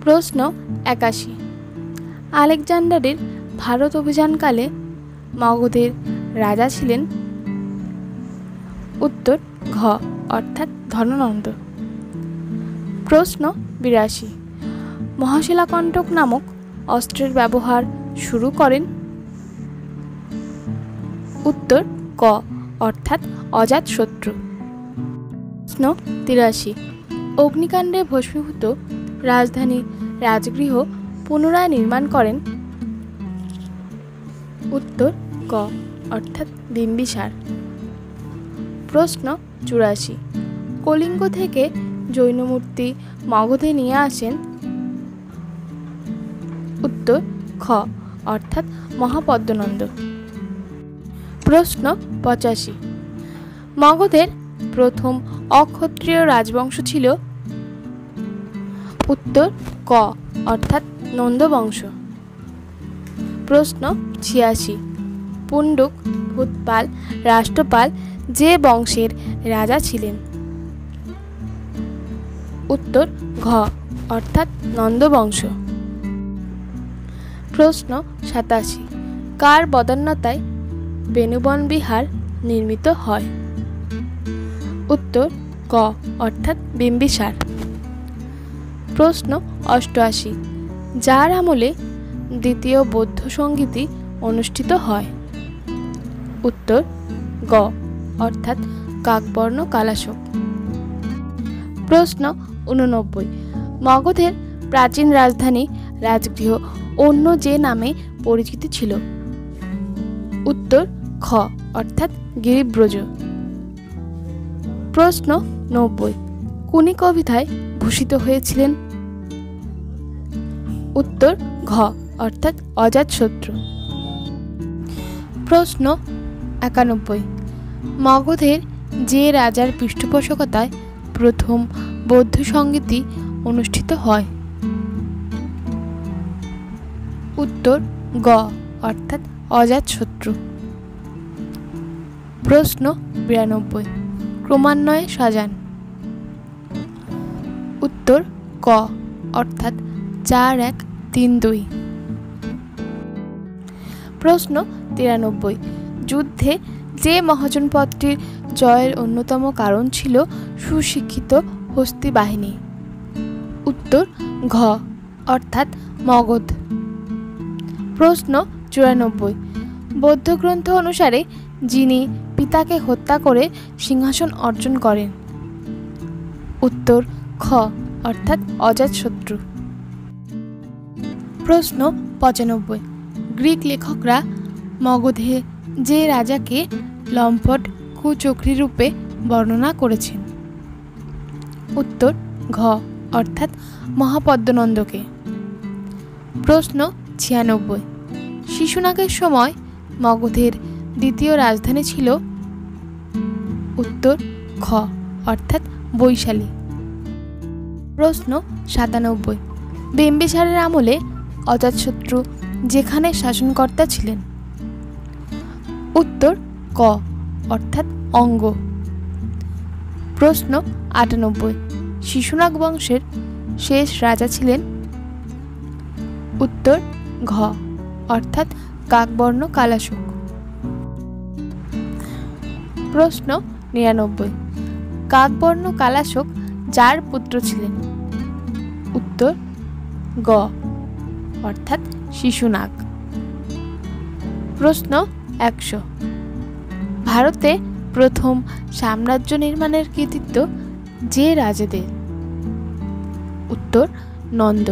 প্রশ্ন ৮১। আলেকজান্ডারের ভারত অভিযানকালে মগধের রাজা ছিলেন? উত্তর ঘ অর্থাৎ ধননন্দ। প্রশ্ন ৮২। মহাশিলাকণ্টক নামক অস্ত্রের ব্যবহার শুরু করেন? উত্তর ক অর্থাৎ অজাতশত্রু। প্রশ্ন ৮৩। অগ্নিকাণ্ডে ভস্মীভূত রাজধানী রাজগৃহ পুনরায় নির্মাণ করেন? উত্তর ক অর্থাৎ বিম্বিসার। প্রশ্ন ৮৪। কলিঙ্গ থেকে জৈন মূর্তি মগধে নিয়ে আসেন? উত্তর খ অর্থাৎ মহাপদ্মনন্দ। প্রশ্ন ৮৫। মগধের প্রথম অক্ষত্রিয় রাজবংশ ছিল? উত্তর ক অর্থাৎ নন্দবংশ। প্রশ্ন ৮৬। পুণ্ডুক, ভূতপাল, রাষ্ট্রপাল যে বংশের রাজা ছিলেন? উত্তর ঘ অর্থাৎ নন্দবংশ। প্রশ্ন ৮৭। কার বদান্যতায় বেণুবন বিহার নির্মিত হয়? উত্তর ক অর্থাৎ বিম্বিসার। প্রশ্ন ৮৮। যার আমলে দ্বিতীয় বৌদ্ধ সংগীতি অনুষ্ঠিত হয়? উত্তর গ অর্থাৎ কাকবর্ণ কালাশোক। প্রশ্ন ৮৯। মগধের প্রাচীন রাজধানী রাজগৃহ অন্য যে নামে পরিচিত ছিল? উত্তর খ অর্থাৎ গিরিব্রজ। প্রশ্ন ৯০। কোনি কবিতায় ভূষিত হয়েছিলেন? উত্তর ঘ অর্থাৎ অজাতশত্রু। প্রশ্ন ৯১। মগধের যে রাজার পৃষ্ঠপোষকতায় প্রথম বৌদ্ধ সংগীতি অনুষ্ঠিত হয়? উত্তর গ অর্থাৎ অজাতশত্রু। প্রশ্ন ৯২। ক্রমান্বয়ে সাজান? উত্তর ক অর্থাৎ ৪ ১ ৩ ২। প্রশ্ন ৯৩। যুদ্ধে যে মহাজনপদটির জয়ের অন্যতম কারণ ছিল সুশিক্ষিত হস্তি বাহিনী? উত্তর ঘ অর্থাৎ মগধ। প্রশ্ন ৯৪। বৌদ্ধ গ্রন্থ অনুসারে যিনি পিতাকে হত্যা করে সিংহাসন অর্জন করেন? উত্তর খ অর্থাৎ অজাতশত্রু। প্রশ্ন ৯৫। গ্রিক লেখকরা মগধে যে রাজাকে লম্পট কুচক্রী রূপে বর্ণনা করেছেন? উত্তর ঘ অর্থাৎ মহাপদ্মনন্দকে। প্রশ্ন ৯৬। শিশুনাগের সময় মগধের দ্বিতীয় রাজধানী ছিল? উত্তর খ অর্থাৎ বৈশালী। প্রশ্ন ৯৭। বিম্বিসারের আমলে অজাতশত্রু যেখানে শাসনকর্তা ছিলেন? উত্তর ক অর্থাৎ অঙ্গ। প্রশ্ন ৯৮। শিশুনাগ বংশের শেষ রাজা ছিলেন? উত্তর ঘ অর্থাৎ কাকবর্ণ কালাশোক। প্রশ্ন ৯৯। কাকবর্ণ কালাশোক যার পুত্র ছিলেন? উত্তর গ অর্থাৎ শিশুনাগ। প্রশ্ন ১০০। ভারতে প্রথম সাম্রাজ্য নির্মাণের কৃতিত্ব যে রাজাদের? উত্তর নন্দ।